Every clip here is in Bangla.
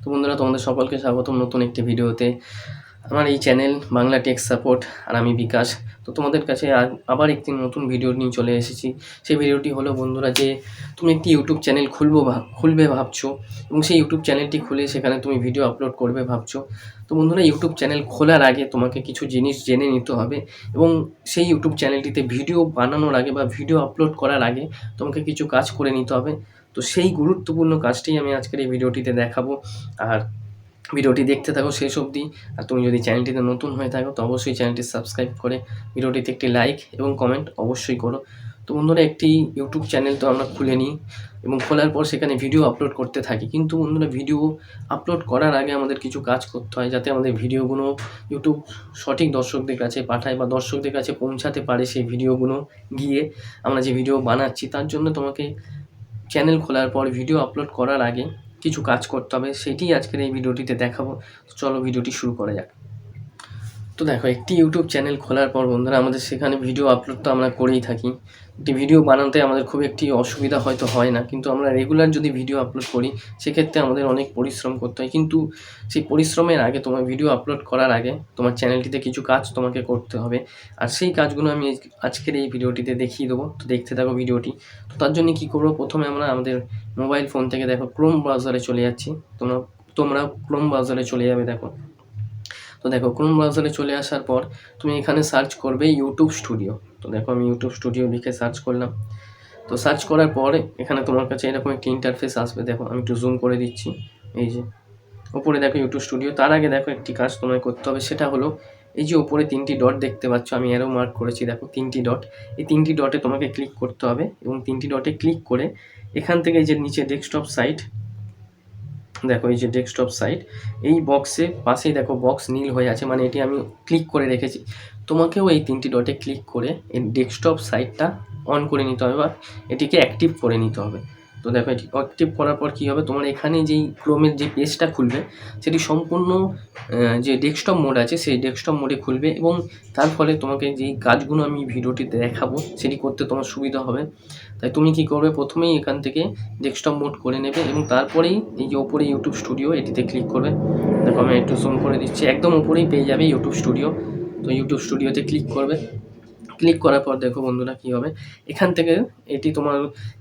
তো বন্ধুরা, তোমাদের সকলকে স্বাগতম নতুন একটি ভিডিওতে। আমার এই চ্যানেল বাংলা টেক সাপোর্ট, আর আমি বিকাশ। তো তোমাদের কাছে আবার একটি নতুন ভিডিও নিয়ে চলে এসেছি। সেই ভিডিওটি হলো বন্ধুরা, যে তুমি একটি ইউটিউব চ্যানেল খুলবে ভাবছো, এবং সেই ইউটিউব চ্যানেলটি খুলে সেখানে তুমি ভিডিও আপলোড করবে ভাবছো। তো বন্ধুরা, ইউটিউব চ্যানেল খোলার আগে তোমাকে কিছু জিনিস জেনে নিতে হবে, এবং সেই ইউটিউব চ্যানেলটিতে ভিডিও বানানোর আগে বা ভিডিও আপলোড করার আগে তোমাকে কিছু কাজ করে নিতে হবে। তো সেই গুরুত্বপূর্ণ কাজটি আমি আজকের এই ভিডিওটিতে দেখাবো। আর ভিডিওটি দেখতে থাকো শেষ অবধি। আর তুমি যদি চ্যানেলটিতে নতুন হয়ে থাকো তো অবশ্যই চ্যানেলটি সাবস্ক্রাইব করে ভিডিওটিতে একটি লাইক এবং কমেন্ট অবশ্যই করো। তো বন্ধুরা, একটি ইউটিউব চ্যানেল তো আমরা খুলে নিই, এবং খোলার পর সেখানে ভিডিও আপলোড করতে থাকি। কিন্তু বন্ধুরা, ভিডিও আপলোড করার আগে আমাদের কিছু কাজ করতে হয়, যাতে আমাদের ভিডিওগুলো ইউটিউব সঠিক দর্শকদের কাছে পাঠায় বা দর্শকদের কাছে পৌঁছাতে পারে। সেই ভিডিওগুলো গিয়ে আমরা যে ভিডিও বানাচ্ছি, তার জন্য তোমাকে চ্যানেল খোলার পর ভিডিও আপলোড করার আগে কিছু কাজ করতে হবে। সেটিই আজকের এই ভিডিওটিতে দেখাবো। তো চলো ভিডিওটি শুরু করা যাক। তো দেখো, একটি ইউটিউব চ্যানেল খোলার পর বন্ধুরা, আমাদের সেখানে ভিডিও আপলোড তো আমরা করেই থাকি। একটি ভিডিও বানাতে আমাদের খুব একটি অসুবিধা হয়তো হয় না, কিন্তু আমরা রেগুলার যদি ভিডিও আপলোড করি সেক্ষেত্রে আমাদের অনেক পরিশ্রম করতে হয়। কিন্তু সেই পরিশ্রমের আগে, তোমার ভিডিও আপলোড করার আগে তোমার চ্যানেলটিতে কিছু কাজ তোমাকে করতে হবে। আর সেই কাজগুলো আমি আজকের এই ভিডিওটিতে দেখিয়ে দেবো। তো দেখতে থাকো ভিডিওটি। তো তার জন্য কী করবো, প্রথমে আমরা আমাদের মোবাইল ফোন থেকে দেখো ক্রোম ব্রাউজারে চলে যাচ্ছি। তোমরা ক্রোম ব্রাউজারে চলে যাবে। দেখো, তো দেখো ক্রোম ব্রাউজারে চলে আসার পর তুমি এখানে সার্চ করবে ইউটিউব স্টুডিও। তো দেখো, আমি ইউটিউব স্টুডিও লিখে সার্চ করলাম। তো সার্চ করার পরে এখানে তোমার কাছে এরকম একটি ইন্টারফেস আসবে। দেখো, আমি একটু জুম করে দিচ্ছি। এই যে ওপরে দেখো ইউটিউব স্টুডিও। তার আগে দেখো একটি কাজ তোমায় করতে হবে, সেটা হলো এই যে ওপরে 3টি ডট দেখতে পাচ্ছ, আমি অ্যারো মার্ক করেছি। দেখো 3টি ডট, এই 3টি ডটে তোমাকে ক্লিক করতে হবে, এবং 3টি ডটে ক্লিক করে এখান থেকে যে নিচে ডেস্কটপ সাইট, দেখো এই যে ডেস্কটপ সাইট, এই বক্সে পাশেই দেখো বক্স নীল হয়ে আছে, মানে এটি আমি ক্লিক করে রেখেছি। তোমাকেও এই 3টি ডটে ক্লিক করে এই ডেস্কটপ সাইটটা অন করে নিতে হবে, বা এটিকে অ্যাক্টিভ করে নিতে হবে। তো দেখো, এটি অ্যাক্টিভ করার পর কী হবে, তোমার এখানে যেই ক্রোমের যে পেজটা খুলবে সেটি সম্পূর্ণ যে ডেস্কটপ মোড আছে সেই ডেস্কটপ মোডে খুলবে, এবং তার ফলে তোমাকে যেই কাজগুলো আমি ভিডিওটিতে দেখাবো সেটি করতে তোমার সুবিধা হবে। তাই তুমি কী করবে, প্রথমেই এখান থেকে ডেস্কটপ মোড করে নেবে, এবং তারপরেই এই যে ওপরে ইউটিউব স্টুডিও এটিতে ক্লিক করবে। দেখো, আমি একটু জুম করে দিচ্ছি, একদম ওপরেই পেয়ে যাবে ইউটিউব স্টুডিও। তো ইউটিউব স্টুডিওতে ক্লিক করবে। ক্লিক করার পর দেখো বন্ধুরা কী হবে, এখান থেকে এটি তোমার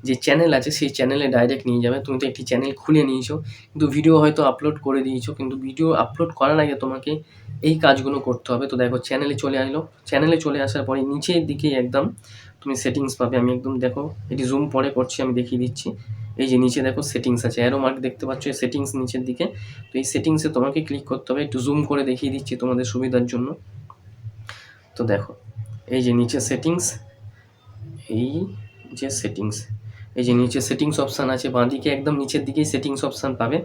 যে চ্যানেল আছে সেই চ্যানেলে ডাইরেক্ট নিয়ে যাবে। তুমি তো একটি চ্যানেল খুলে নিয়েছো, কিন্তু ভিডিও হয়তো আপলোড করে দিয়েছো, কিন্তু ভিডিও আপলোড করার আগে তোমাকে এই কাজগুলো করতে হবে। তো দেখো, চ্যানেলে চলে আসলো। চ্যানেলে চলে আসার পরে নিচের দিকে একদম তুমি সেটিংস পাবে। আমি একদম দেখো, এটি জুম পরে করছি, আমি দেখিয়ে দিচ্ছি। এই যে নিচে দেখো সেটিংস আছে, অ্যারো মার্ক দেখতে পাচ্ছ, এই সেটিংস নিচের দিকে। তো এই সেটিংসে তোমাকে ক্লিক করতে হবে। একটু জুম করে দেখিয়ে দিচ্ছি তোমাদের সুবিধার জন্য। তো দেখো, এই যে নিচে সেটিংস, এই যে সেটিংস, এই যে নিচে সেটিংস অপশান আছে, বাঁদিকে একদম নিচের দিকেই সেটিংস অপশান পাবে।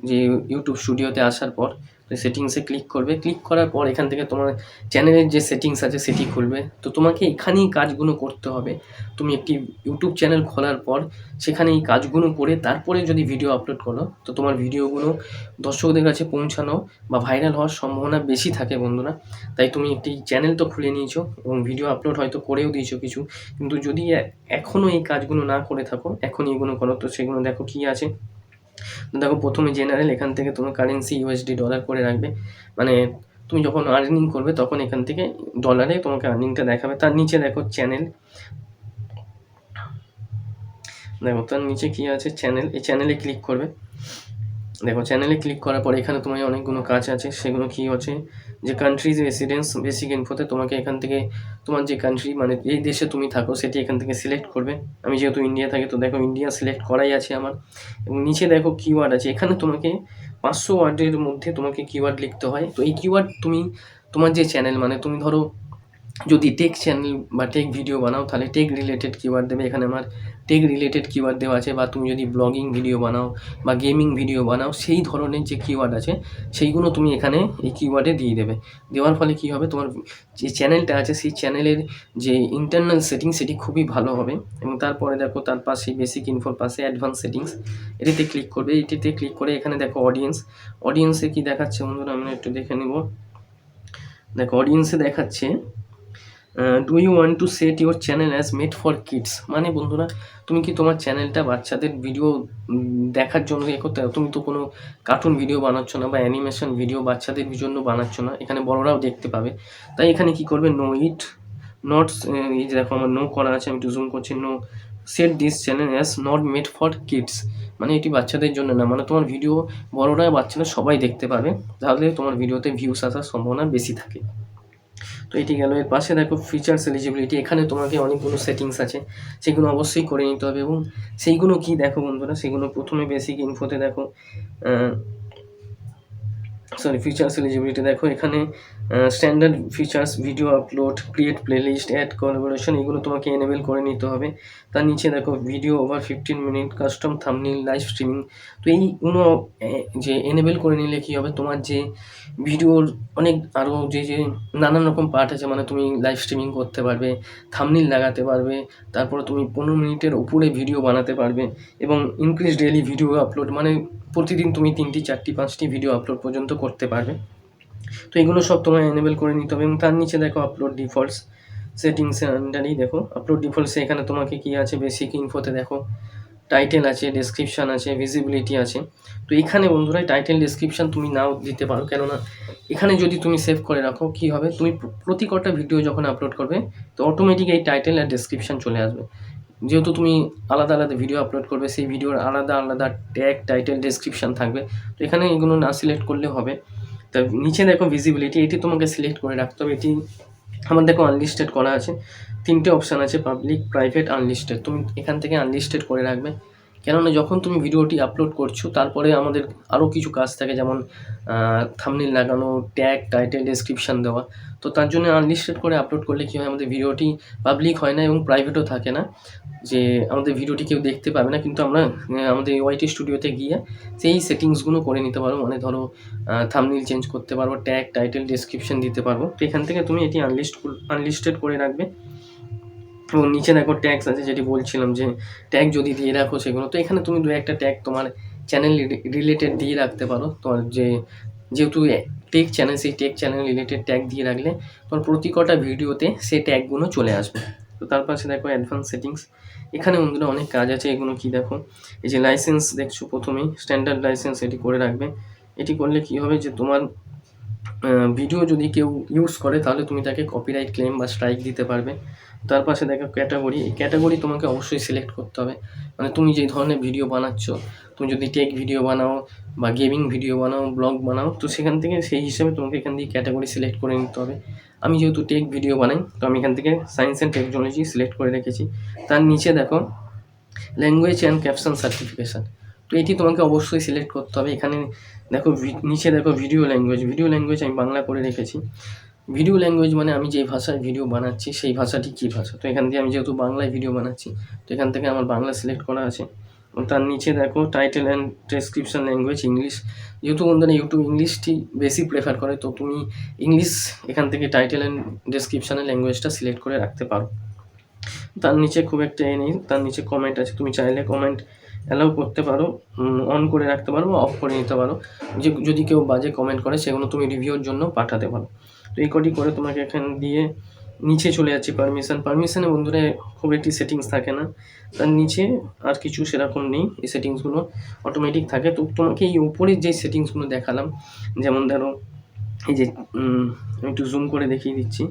যে ইউটিউব স্টুডিওতে আসার পর সেটিংসে ক্লিক করবে। ক্লিক করার পর এখান থেকে তোমার চ্যানেলের যে সেটিংস আছে সেটি খুলবে। তো তোমাকে এখানেই কাজগুলো করতে হবে। তুমি একটি ইউটিউব চ্যানেল খোলার পর সেখানে এই কাজগুলো করে তারপরে যদি ভিডিও আপলোড করো, তো তোমার ভিডিওগুলো দর্শকদের কাছে পৌঁছানো বা ভাইরাল হওয়ার সম্ভাবনা বেশি থাকে বন্ধুরা। তাই তুমি একটি চ্যানেল তো খুলে নিয়েছো, এবং ভিডিও আপলোড হয়তো করেও দিয়েছো কিছু, কিন্তু যদি এখনও এই কাজগুলো না করে থাকো, এখনই এগুলো করো। তো সেগুলো দেখো কী আছে। দেখো, প্রথমে জেনারেল, এখান থেকে তোমার কারেন্সি ইউএসডি ডলার করে রাখবে, মানে তুমি যখন আর্নিং করবে তখন এখান থেকে ডলারে তোমাকে আর্নিংটা দেখাবে। তার নিচে দেখো চ্যানেল, দেখো তার নিচে কী আছে, চ্যানেল। এই চ্যানেলে ক্লিক করবে। দেখো, চ্যানেলে ক্লিক করার পর এখানে তোমার অনেকগুলো কাজ আছে। সেগুলো কী হচ্ছে, যে কান্ট্রিজ রেসিডেন্স বেসিক ইনফোতে তোমাকে এখান থেকে তোমার যে কান্ট্রি, মানে এই দেশে তুমি থাকো সেটি এখান থেকে সিলেক্ট করবে। আমি যেহেতু ইন্ডিয়া থাকি, তো দেখো ইন্ডিয়া সিলেক্ট করাই আছে আমার। এবং নিচে দেখো কিওয়ার্ড আছে, এখানে তোমাকে 500 ওয়ার্ডের মধ্যে তোমাকে কিওয়ার্ড লিখতে হয়। তো এই কিওয়ার্ড তুমি তোমার যে চ্যানেল, মানে তুমি ধরো যদি টেক চ্যানেল বা টেক ভিডিও বানাও, তাহলে টেক রিলেটেড কিওয়ার্ড দেবে। এখানে আমার টেক রিলেটেড কিওয়ার্ড দেওয়া আছে। বা তুমি যদি ব্লগিং ভিডিও বানাও বা গেমিং ভিডিও বানাও, সেই ধরনের যে কিওয়ার্ড আছে সেইগুলো তুমি এখানে এই কিওয়ার্ডে দিয়ে দেবে। দেওয়ার ফলে কী হবে, তোমার যে চ্যানেলটা আছে সেই চ্যানেলের যে ইন্টারনাল সেটিংস সেটি খুবই ভালো হবে। এবং তারপরে দেখো, তার পাশে বেসিক ইনফোর পাশে অ্যাডভান্স সেটিংস, এটিতে ক্লিক করবে। এটিতে ক্লিক করে এখানে দেখো অডিয়েন্সে কী দেখাচ্ছে বন্ধুরা, আমরা একটু দেখে নেব। দেখো, অডিয়েন্সে দেখাচ্ছে do you want to set your channel as made for kids, মানে বন্ধুরা তুমি কি তোমার চ্যানেলটা বাচ্চাদের ভিডিও দেখার জন্য করতে, তুমি তো কোনো কার্টুন ভিডিও বানাচ্ছ না বা অ্যানিমেশন ভিডিও বাচ্চাদের জন্য বানাচ্ছ না, এখানে বড়রাও দেখতে পাবে। তাই এখানে কি করবে, নো ইট নট, এই যে দেখো আমার নো করা আছে, আমি একটু জুম করছি, no set this channel as not made for kids, মানে এটি বাচ্চাদের জন্য না, মানে তোমার ভিডিও বড়রা বাচ্চারা সবাই দেখতে পাবে, তাহলে তোমার ভিডিওতে ভিউস আসার সম্ভাবনা বেশি থাকে। তো এটি গেল। এর পাশে দেখো ফিচার্স এলিজিবিলিটি, এখানে তোমাকে অনেকগুলো সেটিংস আছে, সেগুলো অবশ্যই করে নিতে হবে। এবং সেইগুলো কি দেখো বন্ধুরা, সেগুলো প্রথমে বেসিক ইনফোতে দেখো, ফিচার্স এলিজিবিলিটি দেখো, এখানে standard features, video upload, create playlist, add collaboration, এগুলো তোমাকে এনেবেল করে নিতে হবে। তার নিচে দেখো video over 15 minute, custom thumbnail, live streaming. তো এইগুলো যে এনেবেল করে নিলে কী হবে, তোমার যে ভিডিওর অনেক আরও যে নানান রকম পার্ট আছে, মানে তুমি লাইভ স্ট্রিমিং করতে পারবে, থাম্বনেল লাগাতে পারবে, তারপরে তুমি 15 মিনিটের উপরে ভিডিও বানাতে পারবে, এবং ইনক্রিজ ডেইলি ভিডিও আপলোড, মানে প্রতিদিন তুমি 3টি 4টি 5টি ভিডিও আপলোড পর্যন্ত করতে পারবে। তো এগুলো সব তোমায় এনেবেল করে নিতে হবে। এবং তার নিচে দেখো আপলোড ডিফল্টস, সেটিংসের আন্ডারেই দেখো আপলোড ডিফল্টসে এখানে তোমাকে কী আছে, বেসিক ইনফোতে দেখো টাইটেল আছে, ডেসক্রিপশান আছে, ভিজিবিলিটি আছে। তো এখানে বন্ধুরা টাইটেল ডেসক্রিপশান তুমি নাও দিতে পারো, কেননা এখানে যদি তুমি সেভ করে রাখো কী হবে, তুমি প্রতি কটা ভিডিও যখন আপলোড করবে তো অটোমেটিক এই টাইটেল আর ডেসক্রিপশান চলে আসবে। যেহেতু তুমি আলাদা আলাদা ভিডিও আপলোড করবে, সেই ভিডিওর আলাদা আলাদা ট্যাগ, টাইটেল, ডেসক্রিপশান থাকবে। তো এখানে এগুলো না সিলেক্ট করলে হবে। তা নিচে দেখো ভিজিবিলিটি, এটি তোমাকে সিলেক্ট করে রাখতে হবে। এটি আমার দেখো আনলিস্টেড করা আছে, 3টে অপশান আছে, পাবলিক, প্রাইভেট, আনলিস্টেড। তুমি এখান থেকে আনলিস্টেড করে রাখবে, কেননা যখন তুমি ভিডিওটি আপলোড করছো তারপরে আমাদের আরও কিছু কাজ থাকে, যেমন থাম্বনেল লাগানো, ট্যাগ, টাইটেল, ডেসক্রিপশান দেওয়া। তো তার জন্য আনলিস্টেড করে আপলোড করলে কী হয়, আমাদের ভিডিওটি পাবলিক হয় না এবং প্রাইভেটও থাকে না, যে আমাদের ভিডিওটি কেউ দেখতে পাবে না। কিন্তু আমরা আমাদের ওয়াইটি স্টুডিওতে গিয়ে সেই সেটিংসগুলো করে নিতে পারবো, মানে ধরো থাম্বনেল চেঞ্জ করতে পারবো, ট্যাগ, টাইটেল, ডেসক্রিপশন দিতে পারবো। তো এখান থেকে তুমি এটি আনলিস্টেড করে রাখবে। এবং নিচে দেখো ট্যাগস আছে, যেটি বলছিলাম যে ট্যাগ যদি দিয়ে রাখো সেগুলো, তো এখানে তুমি 2-1টা ট্যাগ তোমার চ্যানেল রিলেটেড দিয়ে রাখতে পারো। তোমার যেহেতু টেক চ্যানেল, সেই টেক চ্যানেল রিলেটেড ট্যাগ দিয়ে রাখলে তোমার প্রতি কটা ভিডিওতে সেই ট্যাগগুলো চলে আসবে। তো তার পাশে দেখো অ্যাডভান্স সেটিংস, এখানে বন্ধুরা অনেক কাজ আছে। এগুলো কি দেখো, এই যে লাইসেন্স দেখছো প্রথমেই, স্ট্যান্ডার্ড লাইসেন্স, এটি করে রাখবে। এটি করলে কি হবে, যে তোমার ভিডিও যদি কেউ ইউজ করে তাহলে তুমি তাকে কপিরাইট ক্লেম বা স্ট্রাইক দিতে পারবে। তার পাশে দেখো ক্যাটাগরি, এই ক্যাটাগরি তোমাকে অবশ্যই সিলেক্ট করতে হবে, মানে তুমি যে ধরনের ভিডিও বানাচ্ছ, তুমি যদি টেক ভিডিও বানাও বা গেমিং ভিডিও বানাও, ব্লগ বানাও, তো সেখান থেকে সেই হিসাবে তোমাকে এখান থেকে ক্যাটাগরি সিলেক্ট করে নিতে হবে। আমি যেহেতু টেক ভিডিও বানাই, তো আমি এখান থেকে সায়েন্স অ্যান্ড টেকনোলজি সিলেক্ট করে রেখেছি। তার নিচে দেখো ল্যাঙ্গুয়েজ অ্যান্ড ক্যাপশন সার্টিফিকেশান, তো এটি তোমাকে অবশ্যই সিলেক্ট করতে হবে। এখানে দেখো নিচে দেখো ভিডিও ল্যাঙ্গুয়েজ আমি বাংলা করে রেখেছি। ভিডিও ল্যাঙ্গুয়েজ মানে আমি যে ভাষায় ভিডিও বানাচ্ছি সেই ভাষাটি কী ভাষা, তো এখান থেকে আমি যেহেতু বাংলায় ভিডিও বানাচ্ছি, তো এখান থেকে আমার বাংলা সিলেক্ট করা আছে। তার নিচে দেখো title and description language English, যেহেতু বন্ধুরা ইউটিউব ইংলিশটি বেশি প্রেফার করে, তো তুমি ইংলিশ এখান থেকে টাইটেল অ্যান্ড ডেসক্রিপশানের ল্যাঙ্গুয়েজটা সিলেক্ট করে রাখতে পারো। তার নিচে খুব একটা নেই, তার নিচে কমেন্ট আছে, তুমি চাইলে কমেন্ট অ্যালাউ করতে পারো, অন করে রাখতে পারো বা অফ করে নিতে পারো। যে যদি কেউ বাজে কমেন্ট করে সেগুলো তুমি রিভিউর জন্য পাঠাতে পারো। তো এই কটি করে তোমাকে এখানে দিয়ে নিচে চলে যাচ্ছে পারমিশনে বন্ধুরা খুব একটি সেটিংস থাকে না, তার নিচে আর কিছু সেরকম নেই, এই সেটিংসগুলো অটোমেটিক থাকে। তো তোমাকে এই উপরের যে সেটিংসগুলো দেখালাম, যেমন ধরো এই যে আমি একটু জুম করে দেখিয়ে দিচ্ছি,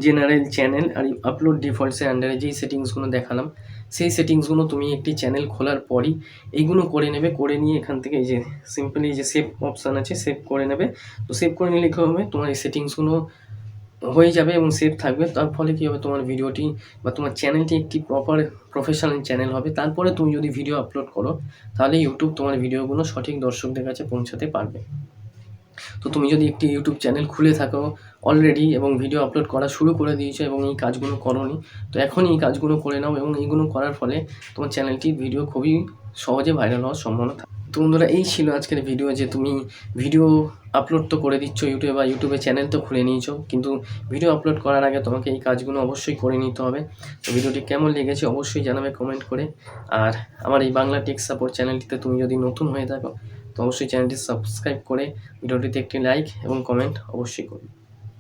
জেনারেল, চ্যানেল আর আপলোড ডিফল্টসের আন্ডারে যেই সেটিংসগুলো দেখালাম, সেই সেটিংসগুলো তুমি একটি চ্যানেল খোলার পরই এইগুলো করে নেবে। করে নিয়ে এখান থেকে এই যে সিম্পলি যে সেভ অপশান আছে, সেভ করে নেবে। তো সেভ করে নিলে কী হবে, তোমার এই সেটিংসগুলো হয়ে যাবে এবং সেভ থাকবে। তার ফলে কী হবে, তোমার ভিডিওটি বা তোমার চ্যানেলটি একটি প্রপার প্রফেশনাল চ্যানেল হবে। তারপরে তুমি যদি ভিডিও আপলোড করো তাহলে ইউটিউব তোমার ভিডিওগুলো সঠিক দর্শকদের কাছে পৌঁছাতে পারবে। তো তুমি যদি একটি ইউটিউব চ্যানেল খুলে থাকো অলরেডি এবং ভিডিও আপলোড করা শুরু করে দিয়েছো এবং এই কাজগুলো করোনি, তো এখনই এই কাজগুলো করে নাও, এবং এইগুলো করার ফলে তোমার চ্যানেলটির ভিডিও খুবই সহজে ভাইরাল হওয়ার সম্ভাবনা থাকে। তো বন্ধুরা এই ছিল আজকের ভিডিও, যে তুমি ভিডিও আপলোড তো করে দিচ্ছ ইউটিউবে বা ইউটিউবে চ্যানেল তো খুলে নিয়েছো, কিন্তু ভিডিও আপলোড করার আগে তোমাকে এই কাজগুলো অবশ্যই করে নিতে হবে। তো ভিডিওটি কেমন লেগেছে অবশ্যই জানাবে কমেন্ট করে। আর আমার এই বাংলা টেক সাপোর্ট চ্যানেলটিতে তুমি যদি নতুন হয়ে থাকো তো অবশ্যই চ্যানেলটি সাবস্ক্রাইব করে ভিডিওটিতে একটি লাইক এবং কমেন্ট অবশ্যই করবে।